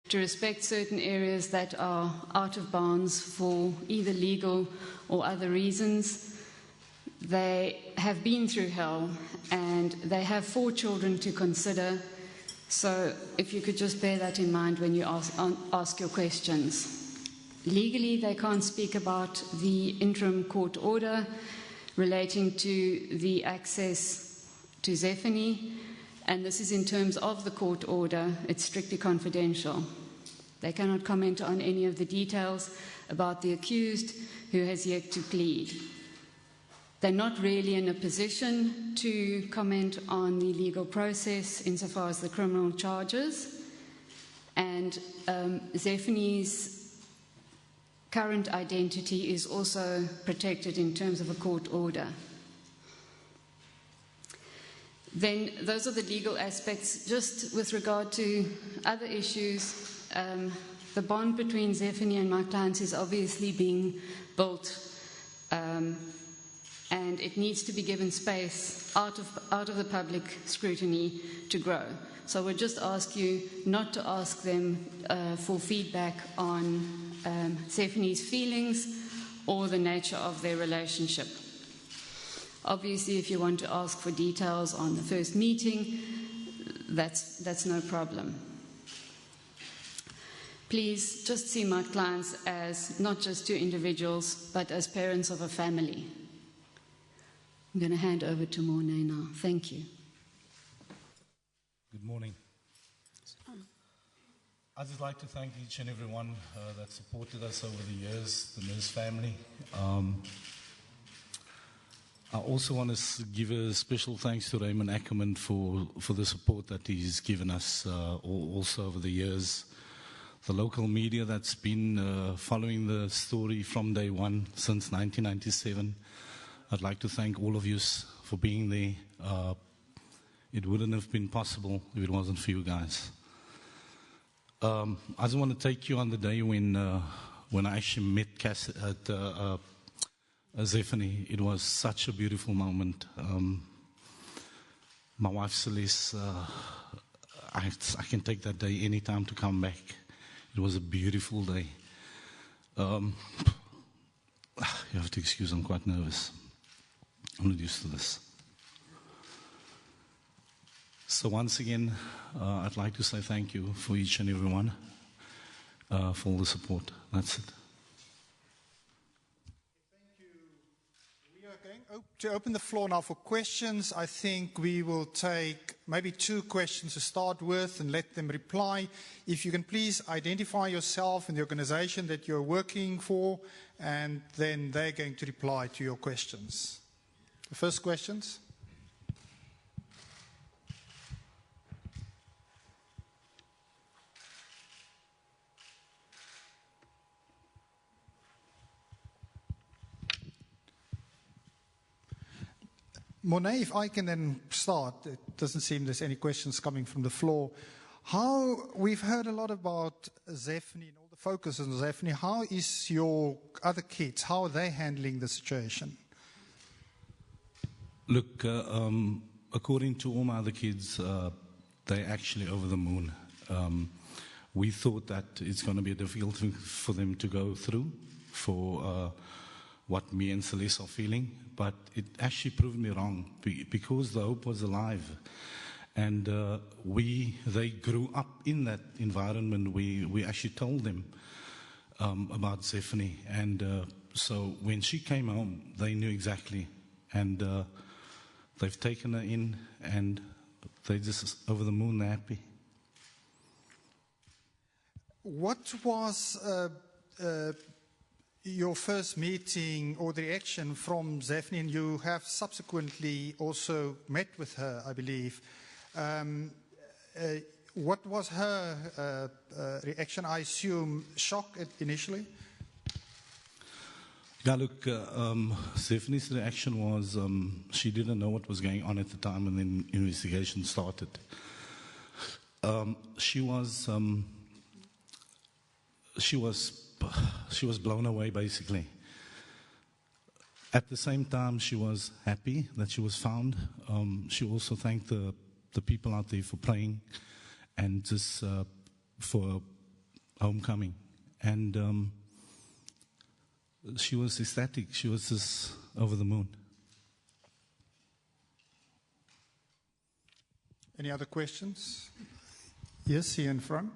to respect certain areas that are out of bounds for either legal or other reasons. They have been through hell, and they have 4 children to consider. So if you could just bear that in mind when you ask your questions. Legally, they can't speak about the interim court order relating to the access to Zephany, and this is in terms of the court order. It's strictly confidential. They cannot comment on any of the details about the accused who has yet to plead. They're not really in a position to comment on the legal process insofar as the criminal charges, and Zephany's current identity is also protected in terms of a court order. Then those are the legal aspects. Just with regard to other issues, the bond between Zephany and my clients is obviously being built, and it needs to be given space out of the public scrutiny to grow. So we'll just ask you not to ask them for feedback on Zephany's feelings or the nature of their relationship. Obviously, if you want to ask for details on the first meeting, that's no problem. Please just see my clients as not just 2 individuals, but as parents of a family. I'm going to hand over to Mornay now. Thank you. Good morning. I'd just like to thank each and every one that supported us over the years, the Nurse family. I also want to give a special thanks to Raymond Ackerman for the support that he's given us also over the years. The local media that's been following the story from day one since 1997. I'd like to thank all of you for being there. It wouldn't have been possible if it wasn't for you guys. I just want to take you on the day when I actually met Zephany. It was such a beautiful moment. My wife Celeste, I can take that day any time to come back. It was a beautiful day. You have to excuse, I'm quite nervous. I'm not used to this. So once again, I'd like to say thank you for each and every one for all the support. That's it. Thank you. We are going to open the floor now for questions. I think we will take maybe 2 questions to start with and let them reply. If you can please identify yourself and the organization that you're working for, and then they're going to reply to your questions. The first questions. Mornay, if I can then start, it doesn't seem there's any questions coming from the floor. We've heard a lot about Zephany and all the focus on Zephany. How is your other kids, how are they handling the situation? Look, according to all my other kids, they're actually over the moon. We thought that it's going to be a difficult thing for them to go through for what me and Celeste are feeling, but it actually proved me wrong because the hope was alive. And they grew up in that environment. We actually told them about Zephany. And so when she came home, they knew exactly. And they've taken her in, and they're just over the moon, they're happy. What was your first meeting or the reaction from Zephany? And you have subsequently also met with her, I believe. What was her reaction? I assume shock initially? Yeah, look, Zephany's reaction was she didn't know what was going on at the time when the investigation started. She was blown away, basically. At the same time, she was happy that she was found. She also thanked the people out there for praying and just for homecoming. And she was ecstatic. She was just over the moon. Any other questions? Yes, here in front.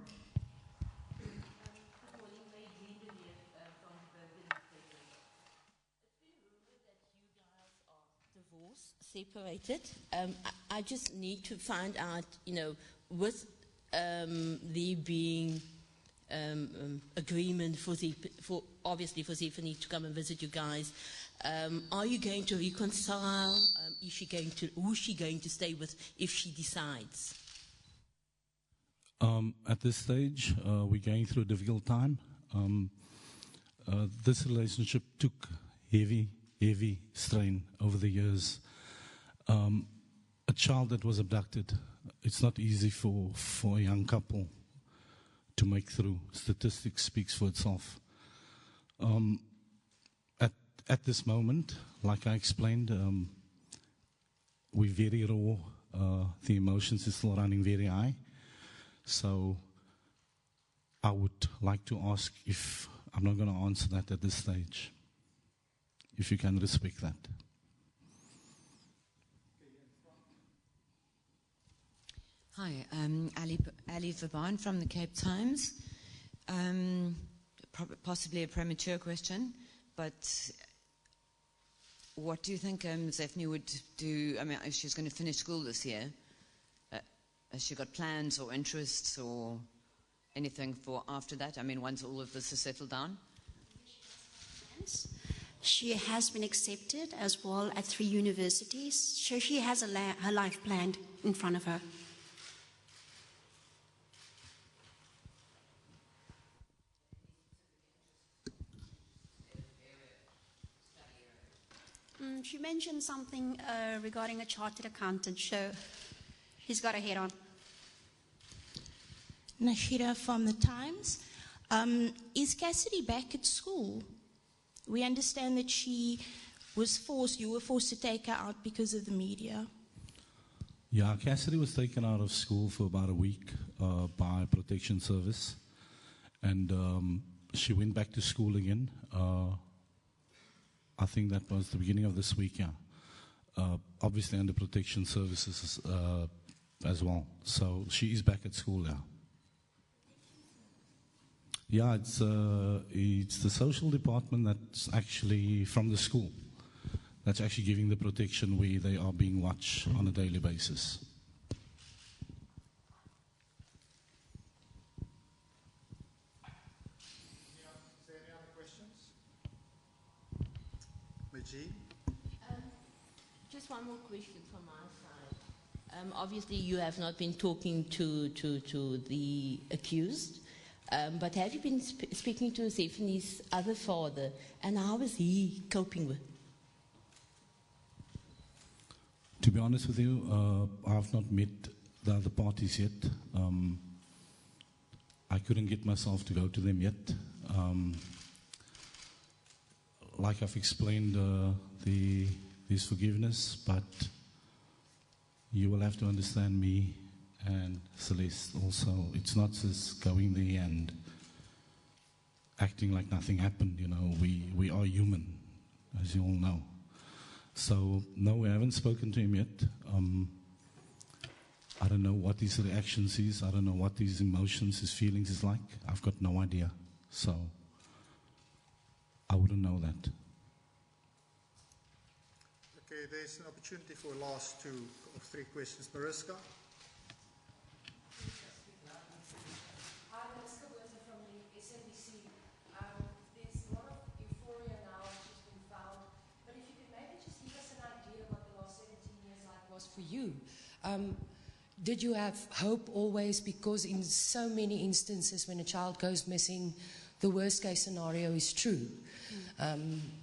Separated. I just need to find out, with there being agreement for obviously for Zephany to come and visit you guys, are you going to reconcile? Who's she going to stay with if she decides? At this stage, we're going through a difficult time. This relationship took heavy strain over the years. A child that was abducted, it's not easy for a young couple to make through. Statistics speaks for itself. At this moment, like I explained, we're very raw. The emotions is still running very high. So I would like to ask if, I'm not going to answer that at this stage, if you can respect that. Hi, Ali Vaban from the Cape Times. Possibly a premature question, but what do you think Zephany would do? I mean, if she's going to finish school this year, has she got plans or interests or anything for after that? I mean, once all of this is settled down? She has been accepted as well at 3 universities, so she has her life planned in front of her. She mentioned something regarding a chartered accountant, so he's got her head on. Nashira from the Times. Is Cassidy back at school? We understand that you were forced to take her out because of the media. Yeah, Cassidy was taken out of school for about a week by Protection Service. And she went back to school again. I think that was the beginning of this week, yeah. Obviously under Protection Services as well. So she is back at school now. Yeah, it's the social department that's actually from the school that's actually giving the protection where they are being watched on a daily basis. Is there any other questions? Majid? Just one more question from my side. Obviously, you have not been talking to the accused, but have you been speaking to Zephany's other father, and how is he coping with? To be honest with you, I have not met the other parties yet. I couldn't get myself to go to them yet. Like I've explained, there's forgiveness, but you will have to understand me and Celeste also. It's not just going there and acting like nothing happened, you know. We are human, as you all know. So, no, we haven't spoken to him yet. I don't know what his reactions is. I don't know what his emotions, his feelings is like. I've got no idea. So, I wouldn't know that. Okay, there's an opportunity for last 2 or 3 questions. Mariska? Hi, Mariska from the SABC. There's a lot of euphoria now, she's been found. But if you could maybe just give us an idea what the last 17 years was for you. Did you have hope always? Because in so many instances when a child goes missing, the worst case scenario is true.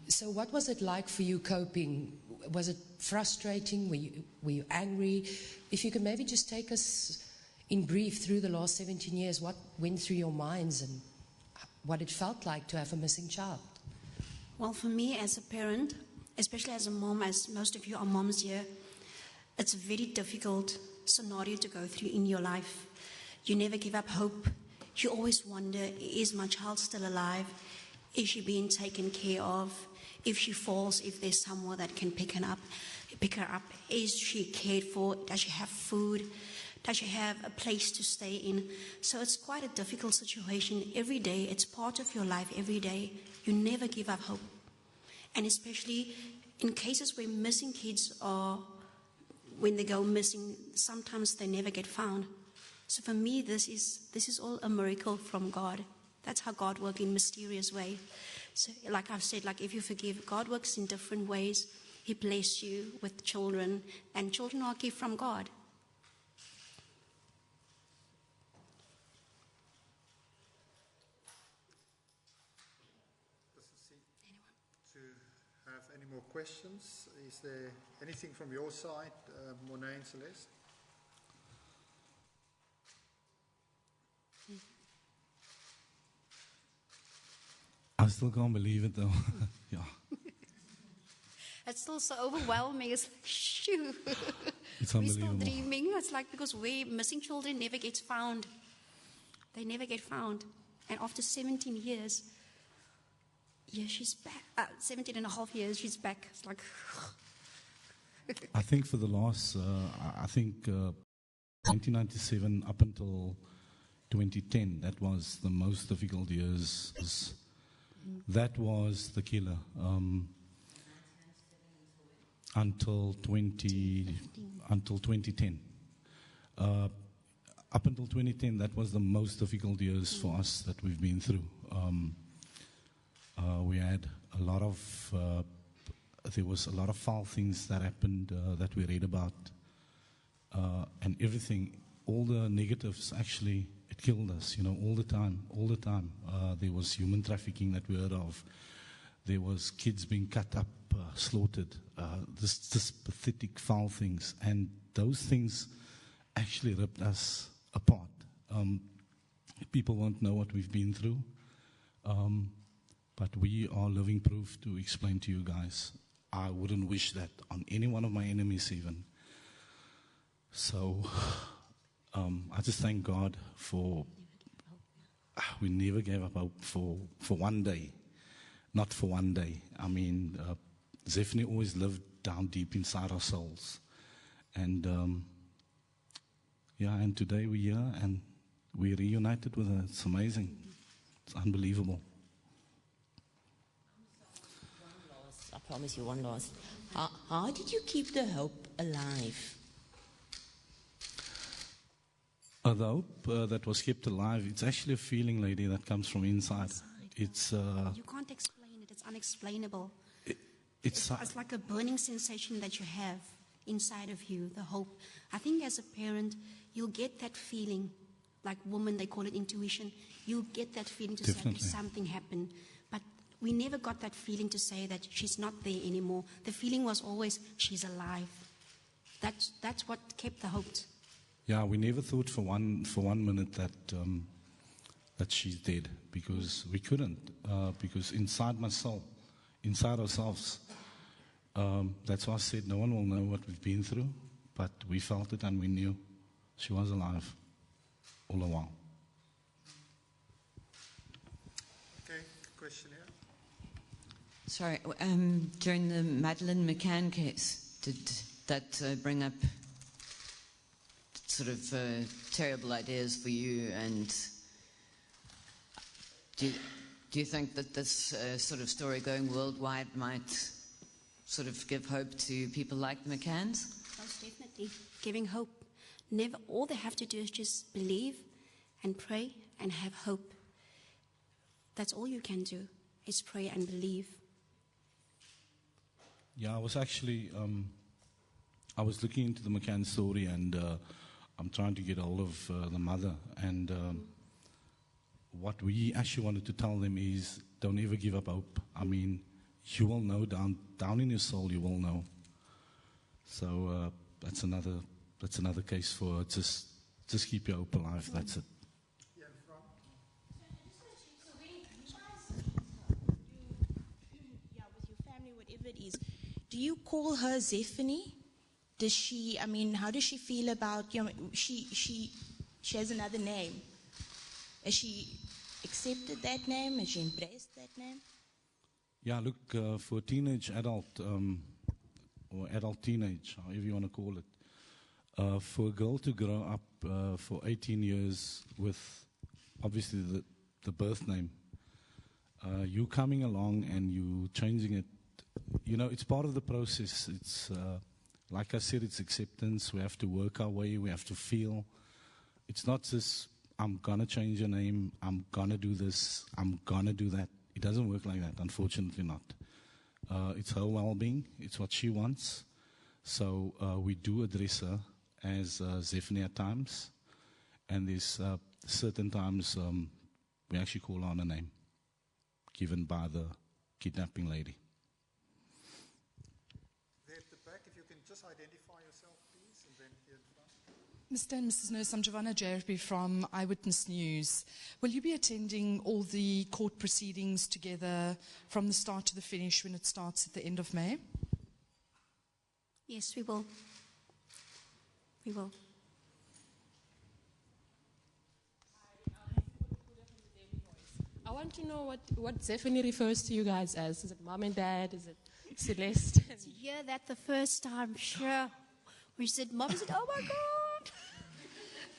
So what was it like for you coping? Was it frustrating? Were you angry? If you could maybe just take us in brief through the last 17 years, what went through your minds and what it felt like to have a missing child? Well, for me as a parent, especially as a mom, as most of you are moms here, it's a very difficult scenario to go through in your life. You never give up hope. you always wonder, is my child still alive? Is she being taken care of? If she falls, if there's someone that can pick her up, is she cared for? Does she have food? Does she have a place to stay in? So it's quite a difficult situation. Every day, it's part of your life every day. You never give up hope. And especially in cases where missing kids are, when they go missing, sometimes they never get found. So for me, this is all a miracle from God. That's how God works in mysterious way. So like I've said, like if you forgive, God works in different ways. He blesses you with children, and children are a gift from God. To have any more questions? Is there anything from your side, Monet and Celeste? I still can't believe it though. Yeah. It's still so overwhelming. It's like, shoo. It's We're still unbelievable. dreaming. It's like, because missing children never get found. They never get found. And after 17 years, yeah, she's back. 17 and a half years, she's back. It's like... I think for the last, 1997 up until 2010, that was the most difficult years. That was the killer. Until 2010. Up until 2010, that was the most difficult years for us that we've been through. We had a lot of, there was a lot of foul things that happened that we read about. And everything, all the negatives, actually, it killed us, all the time. There was human trafficking that we heard of. There was kids being cut up, slaughtered, this pathetic, foul things. And those things actually ripped us apart. People won't know what we've been through. But we are living proof to explain to you guys. I wouldn't wish that on any one of my enemies even. So I just thank God for, we never gave up hope for one day. Not for one day. I mean, Zephany always lived down deep inside our souls. And and today we're here and we're reunited with her. It's amazing. It's unbelievable. I promise you one last. How did you keep the hope alive? The hope that was kept alive, it's actually a feeling, lady, that comes from inside. It's you can't explain it. It's unexplainable. It's like a burning sensation that you have inside of you, the hope. I think as a parent, you'll get that feeling. Like women, they call it intuition. You'll get that feeling to Definitely. say something happened. But we never got that feeling to say that she's not there anymore. The feeling was always, she's alive. That's what kept the hope. Yeah, we never thought for one minute that she's dead, because we couldn't. Because inside my soul, inside ourselves, that's why I said no one will know what we've been through, but we felt it and we knew she was alive all the while. Okay, question here. Sorry, during the Madeleine McCann case, did that bring up sort of terrible ideas for you? And do you think that this sort of story going worldwide might sort of give hope to people like the McCanns? Most definitely. Giving hope. Never. All they have to do is just believe and pray and have hope. That's all you can do, is pray and believe. Yeah, I was actually, I was looking into the McCann story, and I'm trying to get hold of the mother. And what we actually wanted to tell them is, don't ever give up hope. I mean, you will know down in your soul, you will know. So that's another case for just keep your hope alive. That's it. Do you call her Zephany? Does she, I mean, how does she feel about, she has another name. Has she accepted that name? Has she embraced that name? Yeah, look, for a teenage adult, or adult teenage, however you want to call it, for a girl to grow up for 18 years with obviously the birth name, you coming along and you changing it, you know, it's part of the process. It's, like I said, it's acceptance. We have to work our way. We have to feel. It's not just, I'm going to change your name. I'm going to do this. I'm going to do that. It doesn't work like that, unfortunately not. It's her well-being. It's what she wants. So we do address her as Zephany at times. And there's certain times we actually call on a name given by the kidnapping lady. There at the back, if you can just identify yourself, please, and then here in front. Mr. and Mrs. Nurse, I'm Giovanna Jerby from Eyewitness News. Will you be attending all the court proceedings together from the start to the finish when it starts at the end of May? Yes, we will. We will. I want to know what Zephany refers to you guys as. Is it mom and dad? Is it Celeste? To hear that the first time, sure. We said, Mom, said, oh my God.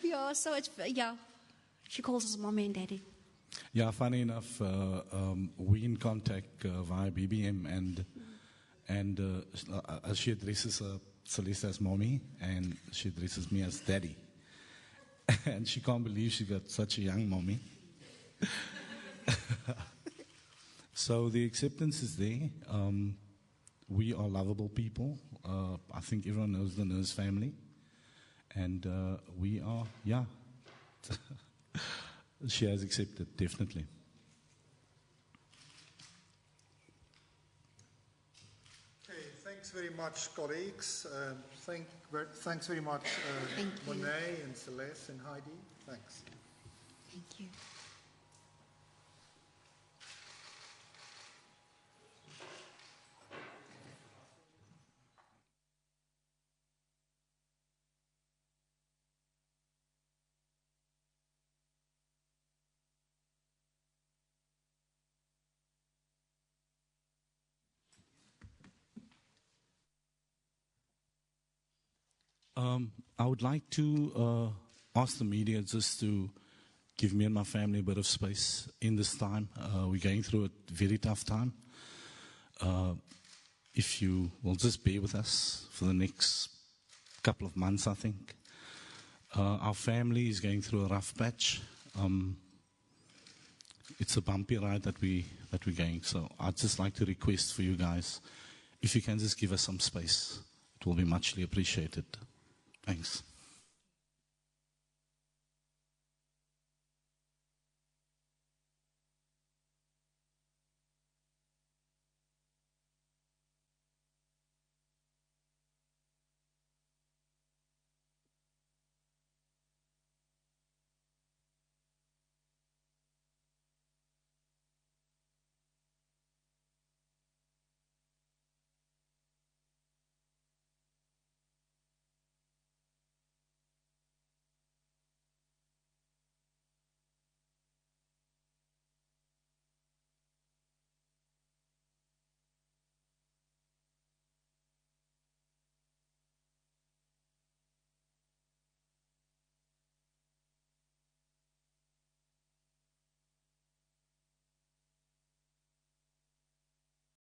Yeah, so it's, yeah. She calls us Mommy and Daddy. Yeah, funny enough, we in contact via BBM, and she addresses Celeste as Mommy, and she addresses me as Daddy. And she can't believe she got such a young mommy. So the acceptance is there. We are lovable people. I think everyone knows the Nurse family. And we are, yeah. She has accepted, definitely. Okay, thanks very much, colleagues. Thanks very much, Monet and Celeste and Heidi. Thanks. Thank you. I would like to ask the media just to give me and my family a bit of space in this time. We're going through a very tough time. If you will just be with us for the next couple of months, I think. Our family is going through a rough patch. It's a bumpy ride that we're going. So I'd just like to request for you guys, if you can just give us some space, it will be muchly appreciated. Thanks.